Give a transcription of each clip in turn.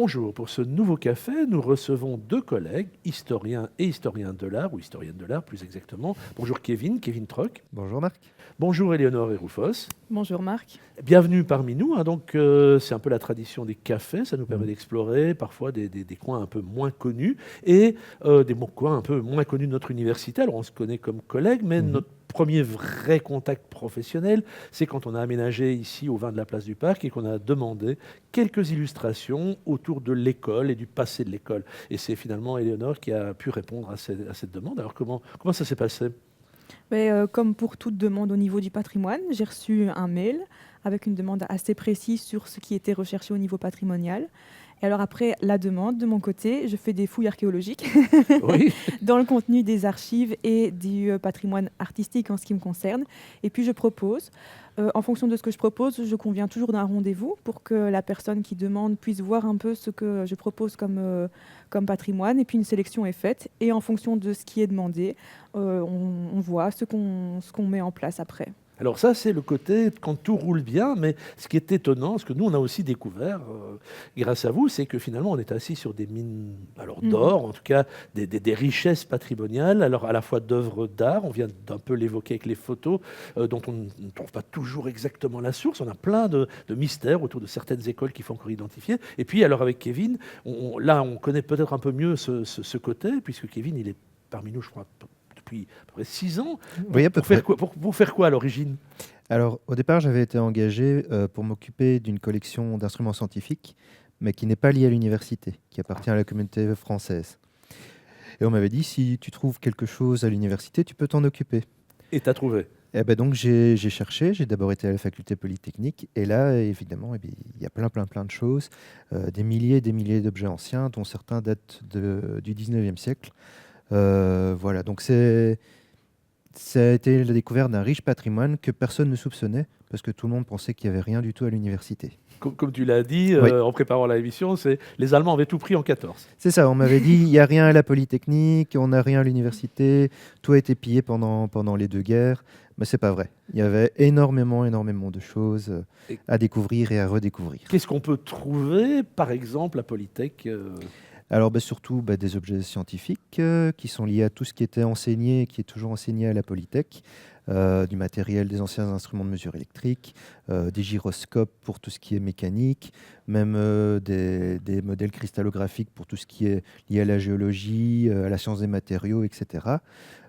Bonjour, pour ce nouveau café, nous recevons deux collègues, historiens et historiens de l'art, ou historiennes de l'art plus exactement. Bonjour Kevin Troc. Bonjour Marc. Bonjour Éléonore et Rufos. Bonjour Marc. Bienvenue parmi nous. C'est un peu la tradition des cafés, ça nous permet d'explorer parfois des coins un peu moins connus et coins un peu moins connus de notre université. Alors on se connaît comme collègues, mais notre premier vrai contact professionnel, c'est quand on a aménagé ici au vin de la place du Parc et qu'on a demandé quelques illustrations autour de l'école et du passé de l'école. Et c'est finalement Éléonore qui a pu répondre à cette demande. Alors comment ça s'est passé ? Comme pour toute demande au niveau du patrimoine, j'ai reçu un mail avec une demande assez précise sur ce qui était recherché au niveau patrimonial. Et alors après la demande, de mon côté, je fais des fouilles archéologiques Oui. dans le contenu des archives et du patrimoine artistique en ce qui me concerne. Et puis je propose, en fonction de ce que je propose, je conviens toujours d'un rendez-vous pour que la personne qui demande puisse voir un peu ce que je propose comme patrimoine. Et puis une sélection est faite. Et en fonction de ce qui est demandé, on voit ce qu'on met en place après. Alors ça, c'est le côté quand tout roule bien, mais ce qui est étonnant, ce que nous, on a aussi découvert grâce à vous, c'est que finalement, on est assis sur des mines d'or, en tout cas des richesses patrimoniales, alors à la fois d'œuvres d'art, on vient d'un peu l'évoquer avec les photos, dont on ne trouve pas toujours exactement la source, on a plein de mystères autour de certaines écoles qu'il faut encore identifier. Et puis, alors avec Kevin, on connaît peut-être un peu mieux ce côté, puisque Kevin, il est parmi nous, je crois, depuis à peu près 6 ans. Oui, à peu près. Pour faire quoi à l'origine ? Alors, au départ, j'avais été engagé pour m'occuper d'une collection d'instruments scientifiques, mais qui n'est pas liée à l'université, qui appartient à la communauté française. Et on m'avait dit, si tu trouves quelque chose à l'université, tu peux t'en occuper. Et tu as trouvé ? Et ben donc, j'ai cherché, j'ai d'abord été à la faculté polytechnique, et là, évidemment, il y a plein de choses, des milliers et des milliers d'objets anciens, dont certains datent du 19e siècle. Voilà, donc ça a été la découverte d'un riche patrimoine que personne ne soupçonnait, parce que tout le monde pensait qu'il n'y avait rien du tout à l'université. Comme tu l'as dit Oui. en préparant l'émission, les Allemands avaient tout pris en 14. C'est ça, on m'avait dit, il n'y a rien à la Polytechnique, on n'a rien à l'université, tout a été pillé pendant les deux guerres, mais c'est pas vrai. Il y avait énormément de choses à découvrir et à redécouvrir. Qu'est-ce qu'on peut trouver, par exemple, à Polytech Alors surtout des objets scientifiques qui sont liés à tout ce qui était enseigné et qui est toujours enseigné à la Polytech, du matériel, des anciens instruments de mesure électrique, des gyroscopes pour tout ce qui est mécanique, même des modèles cristallographiques pour tout ce qui est lié à la géologie, à la science des matériaux, etc.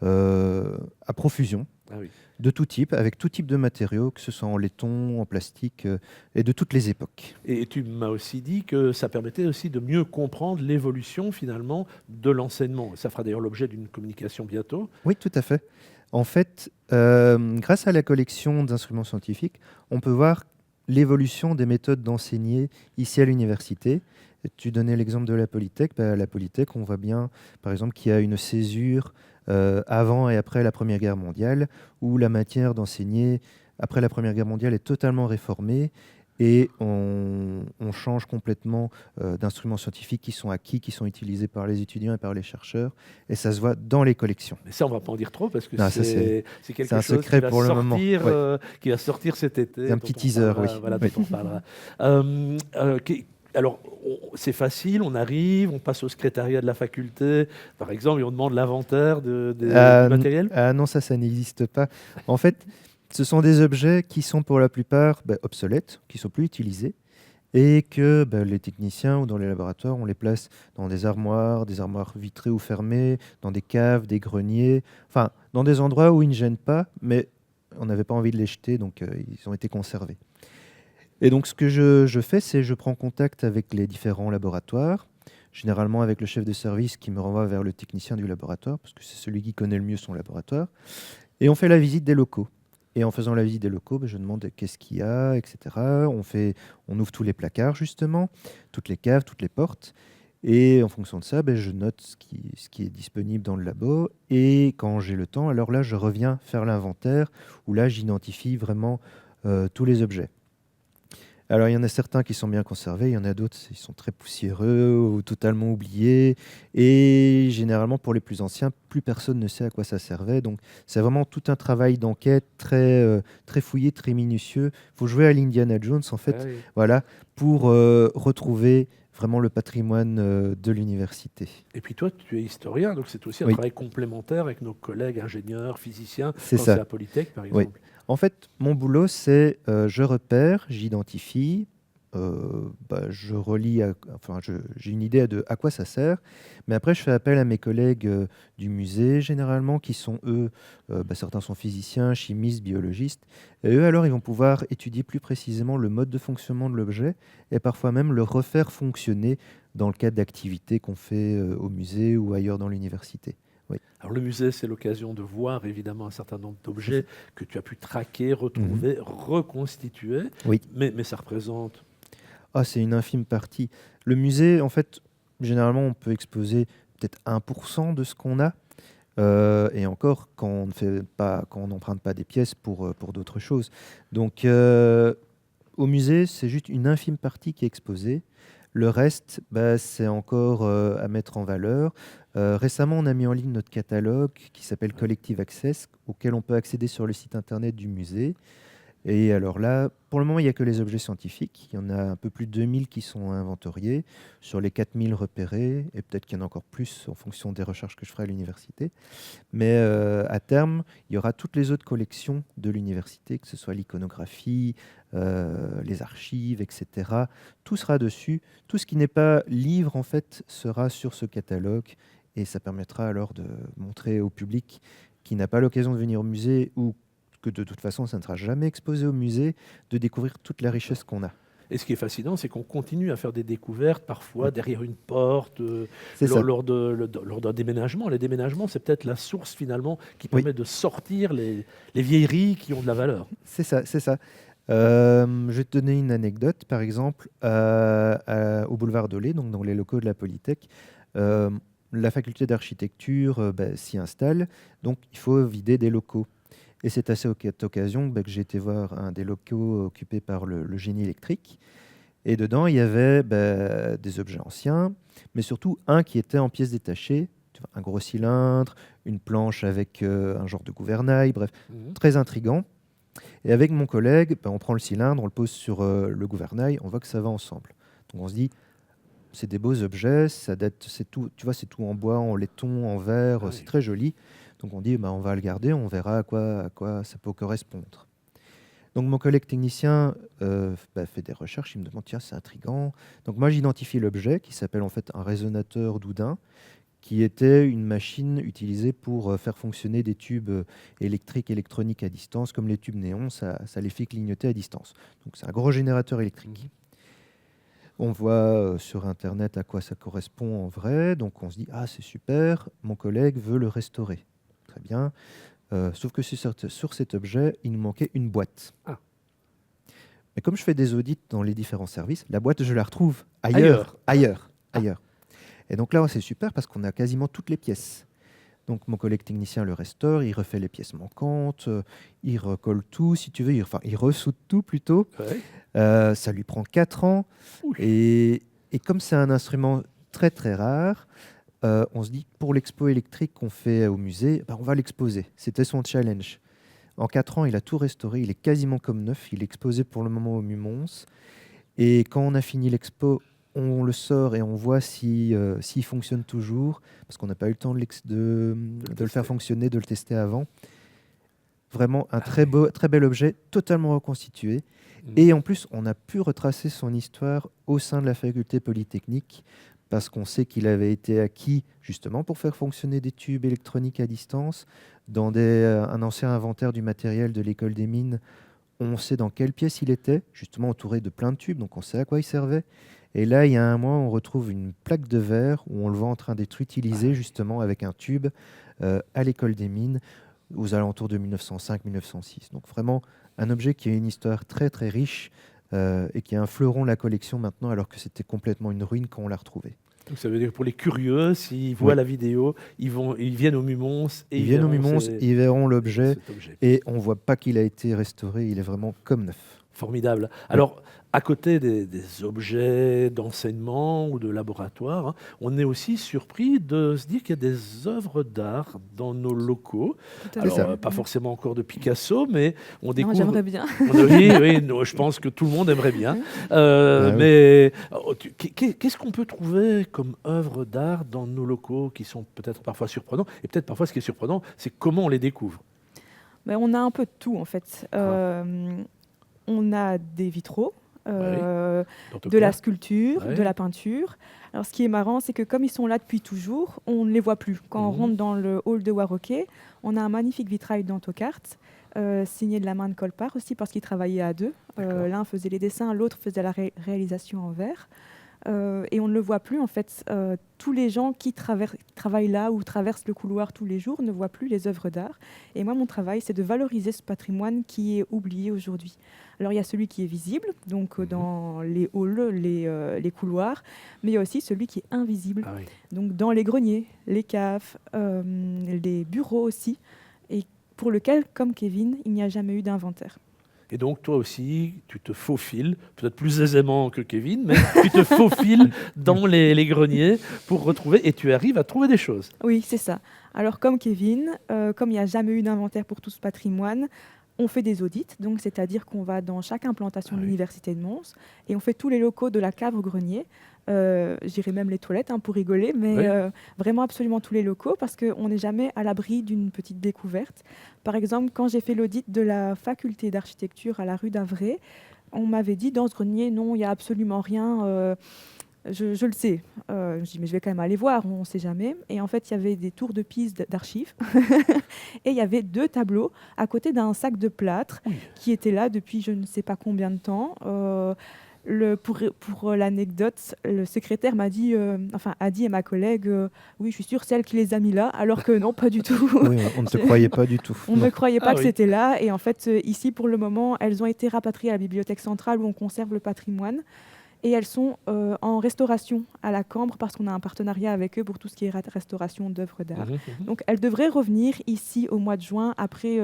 À profusion. Ah oui. De tout type, avec tout type de matériaux, que ce soit en laiton, en plastique, et de toutes les époques. Et tu m'as aussi dit que ça permettait aussi de mieux comprendre l'évolution finalement de l'enseignement. Ça fera d'ailleurs l'objet d'une communication bientôt. Oui, tout à fait. En fait, grâce à la collection d'instruments scientifiques, on peut voir l'évolution des méthodes d'enseigner ici à l'université. Tu donnais l'exemple de la Polytech. À la Polytech, on voit bien, par exemple, qu'il y a une césure avant et après la Première Guerre mondiale, où la matière d'enseigner après la Première Guerre mondiale est totalement réformée et on change complètement d'instruments scientifiques qui sont acquis, qui sont utilisés par les étudiants et par les chercheurs, et ça se voit dans les collections. Mais ça, on ne va pas en dire trop parce que Non, c'est quelque un chose secret qui va pour le moment. qui va sortir cet été. C'est un petit teaser, oui. Voilà, Oui. dont on parlera. Alors, c'est facile, on arrive, on passe au secrétariat de la faculté, par exemple, et on demande l'inventaire du matériel. Non, ça n'existe pas. En fait, ce sont des objets qui sont pour la plupart obsolètes, qui ne sont plus utilisés, et que les techniciens ou dans les laboratoires, on les place dans des armoires vitrées ou fermées, dans des caves, des greniers, enfin, dans des endroits où ils ne gênent pas, mais on n'avait pas envie de les jeter, donc ils ont été conservés. Et donc, ce que je fais, c'est je prends contact avec les différents laboratoires, généralement avec le chef de service qui me renvoie vers le technicien du laboratoire, parce que c'est celui qui connaît le mieux son laboratoire, et on fait la visite des locaux. Et en faisant la visite des locaux, je demande qu'est-ce qu'il y a, etc. On ouvre tous les placards, justement, toutes les caves, toutes les portes. Et en fonction de ça, je note ce qui est disponible dans le labo. Et quand j'ai le temps, alors là, je reviens faire l'inventaire, où là, j'identifie vraiment tous les objets. Alors, il y en a certains qui sont bien conservés, il y en a d'autres, ils sont très poussiéreux ou totalement oubliés. Et généralement, pour les plus anciens, plus personne ne sait à quoi ça servait. Donc, c'est vraiment tout un travail d'enquête très fouillé, très minutieux. Il faut jouer à l'Indiana Jones, en Ah fait, oui. voilà, pour retrouver vraiment le patrimoine de l'université. Et puis toi, tu es historien, donc c'est aussi un Oui, travail complémentaire avec nos collègues ingénieurs, physiciens, c'est quand c'est ça. à Polytech, par Oui. exemple. En fait, mon boulot, c'est je repère, j'identifie, je relis, j'ai une idée de à quoi ça sert, mais après, je fais appel à mes collègues du musée, généralement, qui sont eux, certains sont physiciens, chimistes, biologistes, et eux, alors, ils vont pouvoir étudier plus précisément le mode de fonctionnement de l'objet et parfois même le refaire fonctionner dans le cadre d'activités qu'on fait au musée ou ailleurs dans l'université. Oui. Alors le musée, c'est l'occasion de voir évidemment un certain nombre d'objets que tu as pu traquer, Mhm. retrouver, reconstituer, Oui. mais ça représente... Ah, c'est une infime partie. Le musée, en fait, généralement, on peut exposer peut-être 1% de ce qu'on a. Et encore, quand on ne fait pas, quand on n'emprunte pas des pièces pour d'autres choses. Donc, au musée, c'est juste une infime partie qui est exposée. Le reste, bah, c'est encore à mettre en valeur. Récemment, on a mis en ligne notre catalogue qui s'appelle Collective Access, auquel on peut accéder sur le site internet du musée. Et alors là, pour le moment, il n'y a que les objets scientifiques. Il y en a un peu plus de 2000 qui sont inventoriés sur les 4000 repérés, et peut-être qu'il y en a encore plus en fonction des recherches que je ferai à l'université. Mais à terme, il y aura toutes les autres collections de l'université, que ce soit l'iconographie, les archives, etc. Tout sera dessus. Tout ce qui n'est pas livre, en fait, sera sur ce catalogue, et ça permettra alors de montrer au public qui n'a pas l'occasion de venir au musée ou que de toute façon, ça ne sera jamais exposé au musée, de découvrir toute la richesse qu'on a. Et ce qui est fascinant, c'est qu'on continue à faire des découvertes, parfois Oui, derrière une porte, c'est ça. lors d'un déménagement. Les déménagements, c'est peut-être la source finalement qui Oui, permet de sortir les vieilleries qui ont de la valeur. c'est ça, c'est ça. Je vais te donner une anecdote, par exemple, au boulevard Dolé, donc dans les locaux de la Polytech. euh, la faculté d'architecture s'y installe, donc il faut vider des locaux. Et c'est à cette occasion que j'ai été voir un des locaux occupés par le génie électrique. Et dedans, il y avait des objets anciens, mais surtout un qui était en pièces détachées, tu vois, un gros cylindre, une planche avec un genre de gouvernail, bref, Mhm. très intrigant. Et avec mon collègue, on prend le cylindre, on le pose sur le gouvernail, on voit que ça va ensemble. Donc on se dit, c'est des beaux objets, ça date, c'est tout, tu vois, c'est tout en bois, en laiton, en verre, Ah c'est oui. très joli. Donc on dit, on va le garder, on verra à quoi ça peut correspondre. Donc mon collègue technicien fait des recherches, il me demande, tiens, c'est intriguant. Donc moi j'identifie l'objet qui s'appelle en fait un résonateur d'Houdin, qui était une machine utilisée pour faire fonctionner des tubes électriques, électroniques à distance, comme les tubes néons, ça les fait clignoter à distance. Donc c'est un gros générateur électrique. Mhm. On voit sur Internet à quoi ça correspond en vrai, donc on se dit, ah c'est super, mon collègue veut le restaurer. Très bien. Sauf que sur cet objet, il nous manquait une boîte. Ah. Mais comme je fais des audits dans les différents services, la boîte, je la retrouve Ailleurs. ailleurs. Et donc là, c'est super parce qu'on a quasiment toutes les pièces. Donc mon collègue technicien le restaure, il refait les pièces manquantes, il recolle tout, si tu veux, il ressoude tout plutôt. Ouais. Ça lui prend 4 ans. Ouh. Et comme c'est un instrument très très rare, on se dit, pour l'expo électrique qu'on fait au musée, on va l'exposer. C'était son challenge. En 4 ans, il a tout restauré, il est quasiment comme neuf, il est exposé pour le moment au Mumons. Et quand on a fini l'expo, on le sort et on voit s'il fonctionne toujours, parce qu'on n'a pas eu le temps de le faire fonctionner, de le tester avant. Vraiment un très bel objet, totalement reconstitué. Mhm. Et en plus, on a pu retracer son histoire au sein de la faculté polytechnique, parce qu'on sait qu'il avait été acquis justement pour faire fonctionner des tubes électroniques à distance dans un ancien inventaire du matériel de l'école des mines. On sait dans quelle pièce il était, justement entouré de plein de tubes, donc on sait à quoi il servait. Et là, il y a un mois, on retrouve une plaque de verre où on le voit en train d'être utilisé justement avec un tube à l'école des mines aux alentours de 1905-1906. Donc vraiment un objet qui a une histoire très très riche et qui est un fleuron de la collection maintenant, alors que c'était complètement une ruine quand on l'a retrouvé. Donc ça veut dire que pour les curieux, s'ils voient Oui. la vidéo, ils viennent au Mumons et Ils viennent au verront Mumons, ils verront l'objet cet objet. et on voit pas qu'il a été restauré, il est vraiment comme neuf. Formidable. Alors, à côté des objets d'enseignement ou de laboratoire, hein, on est aussi surpris de se dire qu'il y a des œuvres d'art dans nos locaux. Tout à Alors, fait. pas forcément encore de Picasso, mais on Non, découvre... j'aimerais bien. Oui, oui, je pense que tout le monde aimerait bien. Ah oui. Mais qu'est-ce qu'on peut trouver comme œuvres d'art dans nos locaux qui sont peut-être parfois surprenants? Et peut-être parfois, ce qui est surprenant, c'est comment on les découvre. Mais on a un peu de tout en fait. On a des vitraux, Dans ton de la cas. sculpture, Ouais. de la peinture. Alors ce qui est marrant, c'est que comme ils sont là depuis toujours, on ne les voit plus. Quand on Mhm. rentre dans le hall de Warroquet, on a un magnifique vitrail d'Antocart, signé de la main de Colpart aussi parce qu'ils travaillaient à deux. D'accord. L'un faisait les dessins, l'autre faisait la réalisation en verre. Et on ne le voit plus en fait. Tous les gens qui travaillent là ou traversent le couloir tous les jours ne voient plus les œuvres d'art. Et moi, mon travail, c'est de valoriser ce patrimoine qui est oublié aujourd'hui. Alors, il y a celui qui est visible, donc dans les halls, les couloirs, mais il y a aussi celui qui est invisible, Ah oui. donc dans les greniers, les caves, les bureaux aussi, et pour lequel, comme Kevin, il n'y a jamais eu d'inventaire. Et donc, toi aussi, tu te faufiles, peut-être plus aisément que Kevin, mais tu te faufiles dans les greniers pour retrouver, et tu arrives à trouver des choses. Oui, c'est ça. Alors, comme Kevin, comme il n'y a jamais eu d'inventaire pour tout ce patrimoine, on fait des audits, donc c'est-à-dire qu'on va dans chaque implantation Ah de oui. l'université de Mons et on fait tous les locaux de la cave au grenier. J'irai même les toilettes pour rigoler, mais Oui. vraiment absolument tous les locaux parce qu'on n'est jamais à l'abri d'une petite découverte. Par exemple, quand j'ai fait l'audit de la faculté d'architecture à la rue d'Avray, on m'avait dit dans ce grenier, non, il n'y a absolument rien. Je le sais. Je dis, mais je vais quand même aller voir, on ne sait jamais. Et en fait, il y avait des tours de piste d'archives. Et il y avait 2 tableaux à côté d'un sac de plâtre Oui. qui était là depuis je ne sais pas combien de temps. Pour l'anecdote, le secrétaire m'a dit, a dit à ma collègue, oui, je suis sûre, c'est elle qui les a mis là, alors que non, pas du tout. Oui, on ne te croyait pas du tout. On Non. ne croyait pas Ah que oui. c'était là. Et en fait, ici, pour le moment, elles ont été rapatriées à la bibliothèque centrale où on conserve le patrimoine. Et elles sont en restauration à la Cambre parce qu'on a un partenariat avec eux pour tout ce qui est restauration d'œuvres d'art. Mhm. Donc elles devraient revenir ici au mois de juin après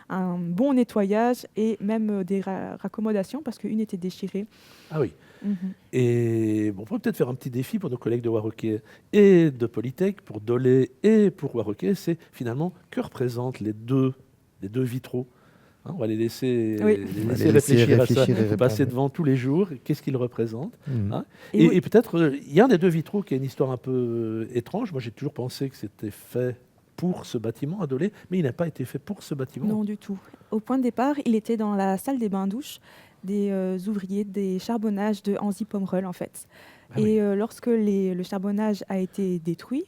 un bon nettoyage et même des raccommodations parce qu'une était déchirée. Ah oui. Mhm. Et bon, on peut peut-être faire un petit défi pour nos collègues de Warroquet et de Polytech, pour Dolé et pour Warroquet, c'est finalement que représentent les deux vitraux. Hein, on va les laisser, Oui. les On va laisser les laisser réfléchir à réfléchir ça, et passer répondre. devant tous les jours, qu'est-ce qu'ils représentent. Mhm. Hein. Et oui. Et peut-être, il y a un des deux vitraux qui a une histoire un peu étrange. Moi, j'ai toujours pensé que c'était fait pour ce bâtiment à Dolé, mais il n'a pas été fait pour ce bâtiment. Non, du tout. Au point de départ, il était dans la salle des bains-douches des ouvriers des charbonnages de Hanzy Pomerol, en fait. Ah oui. Et lorsque le charbonnage a été détruit,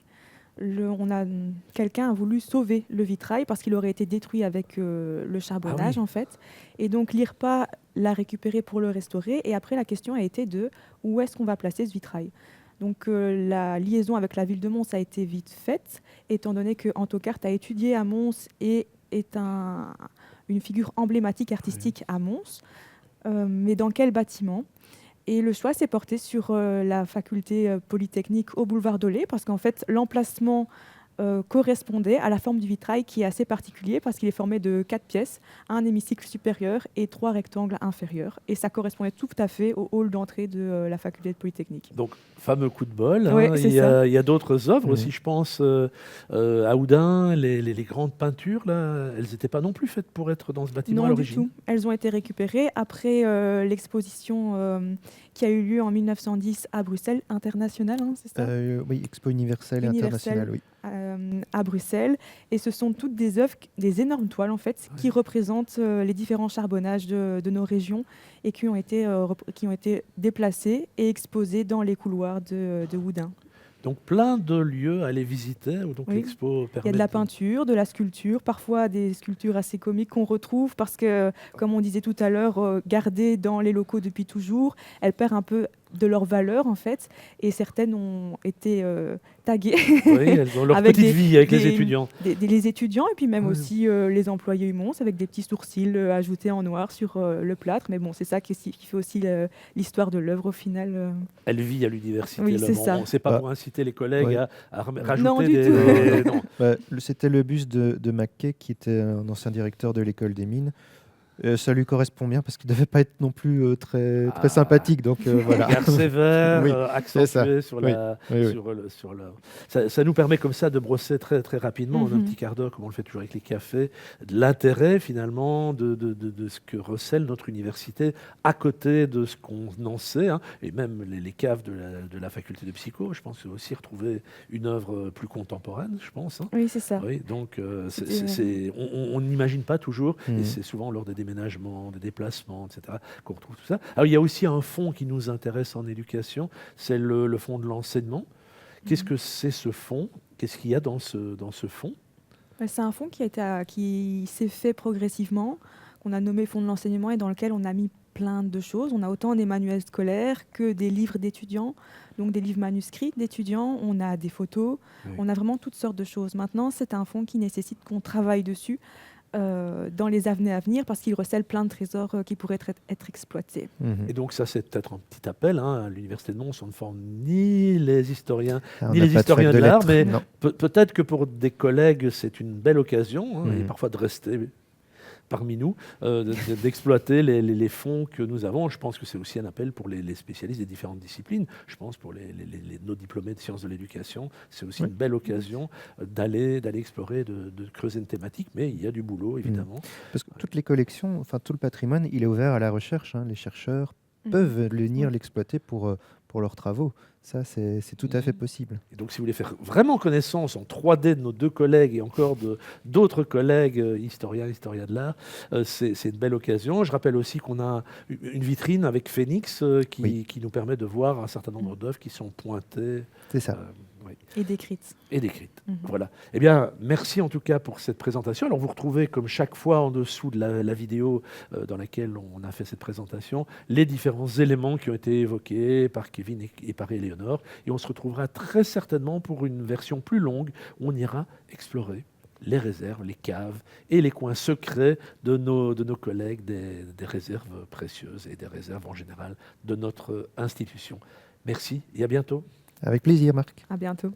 quelqu'un a voulu sauver le vitrail parce qu'il aurait été détruit avec le charbonnage, Ah oui. en fait. Et donc l'IRPA l'a récupéré pour le restaurer. Et après, la question a été de où est-ce qu'on va placer ce vitrail. Donc la liaison avec la ville de Mons a été vite faite, étant donné que Antocart a étudié à Mons et est une figure emblématique artistique à Mons. Mais dans quel bâtiment ? Et le choix s'est porté sur la faculté polytechnique au boulevard Dolé, parce qu'en fait, l'emplacement correspondait à la forme du vitrail qui est assez particulier, parce qu'il est formé de 4 pièces, un hémicycle supérieur et 3 rectangles inférieurs. Et ça correspondait tout à fait au hall d'entrée de la faculté de polytechnique. Donc, fameux coup de bol. Oui, Hein. c'est Il y ça. a d'autres œuvres Mhm. aussi, je pense. À Oudin, les grandes peintures, là, elles n'étaient pas non plus faites pour être dans ce bâtiment à Non, du l'origine. tout. Elles ont été récupérées après l'exposition qui a eu lieu en 1910 à Bruxelles, internationale, hein, c'est ça Oui, Expo universelle et Universelle. internationale, oui. À Bruxelles. Et ce sont toutes des œuvres, des énormes toiles en fait, qui représentent les différents charbonnages de nos régions et qui ont été déplacés et exposés dans les couloirs de Houdin. Donc, plein de lieux à aller visiter où donc Oui. l'expo permet Il y a de la peinture, de la sculpture, parfois des sculptures assez comiques qu'on retrouve parce que, comme on disait tout à l'heure, gardées dans les locaux depuis toujours, elles perdent un peu de leur valeur en fait, et certaines ont été taguées Oui, elles ont leur avec petite vie avec les étudiants. les étudiants et puis même Oui. aussi les employés UMONS avec des petits sourcils ajoutés en noir sur le plâtre. Mais bon, c'est ça qui fait aussi l'histoire de l'œuvre au final. Elle vit à l'université. Oui, là. c'est Bon, ça. c'est pas Bah, pour inciter les collègues ouais. à rajouter Non, du des... tout. non. C'était le bus de Mackay, qui était un ancien directeur de l'école des mines. Ça lui correspond bien parce qu'il ne devait pas être non plus très Ah. sympathique. Donc voilà. Regard sévère, Oui, accentué c'est ça. sur Oui, la, oui, oui. sur le. Ça nous permet comme ça de brosser très, très rapidement, en un Mhm. petit quart d'heure, comme on le fait toujours avec les cafés, de l'intérêt finalement de ce que recèle notre université à côté de ce qu'on en sait, hein, et même les caves de la faculté de psycho. Je pense aussi retrouver une œuvre plus contemporaine, je pense, hein. Oui, c'est ça. Oui, donc C'était- on n'imagine pas toujours, et Mhm. c'est souvent lors des déménagements, des déplacements, etc., qu'on retrouve tout ça. Alors il y a aussi un fonds qui nous intéresse en éducation, c'est le fonds de l'enseignement. Qu'est-ce que c'est ce fonds? Qu'est-ce qu'il y a dans ce fonds? C'est un fonds qui s'est fait progressivement, qu'on a nommé Fonds de l'enseignement et dans lequel on a mis plein de choses. On a autant des manuels scolaires que des livres d'étudiants, donc des livres manuscrits d'étudiants. On a des photos, Oui. on a vraiment toutes sortes de choses. Maintenant, c'est un fonds qui nécessite qu'on travaille dessus dans les années à venir parce qu'il recèle plein de trésors qui pourraient être exploités. Mhm. Et donc ça, c'est peut-être un petit appel, hein. À l'Université de Mons, on ne forme ni les historiens, Ah, on ni n'a les pas de historiens fac de l'art, lettres, mais non. peut-être que pour des collègues, c'est une belle occasion, hein, et Mhm. parfois de rester parmi nous, d'exploiter les fonds que nous avons. Je pense que c'est aussi un appel pour les spécialistes des différentes disciplines. Je pense pour nos diplômés de sciences de l'éducation, c'est aussi Oui. une belle occasion d'aller explorer, de creuser une thématique, mais il y a du boulot, évidemment. Parce que toutes les collections, enfin tout le patrimoine, il est ouvert à la recherche, hein. Les chercheurs Mhm. peuvent venir Ouais. l'exploiter pour leurs travaux. Ça, c'est tout à fait possible. Et donc, si vous voulez faire vraiment connaissance en 3D de nos deux collègues et encore d'autres collègues historiens de l'art, c'est une belle occasion. Je rappelle aussi qu'on a une vitrine avec Phoenix Oui. qui nous permet de voir un certain nombre d'œuvres qui sont pointées C'est ça. oui, Et décrites. et décrites. Mhm. Voilà. Eh bien, merci en tout cas pour cette présentation. Alors, vous retrouvez, comme chaque fois, en dessous de la vidéo dans laquelle on a fait cette présentation, les différents éléments qui ont été évoqués par Kevin et par Éléonore. Et on se retrouvera très certainement pour une version plus longue où on ira explorer les réserves, les caves et les coins secrets de nos collègues des réserves précieuses et des réserves en général de notre institution. Merci et à bientôt. Avec plaisir, Marc. À bientôt.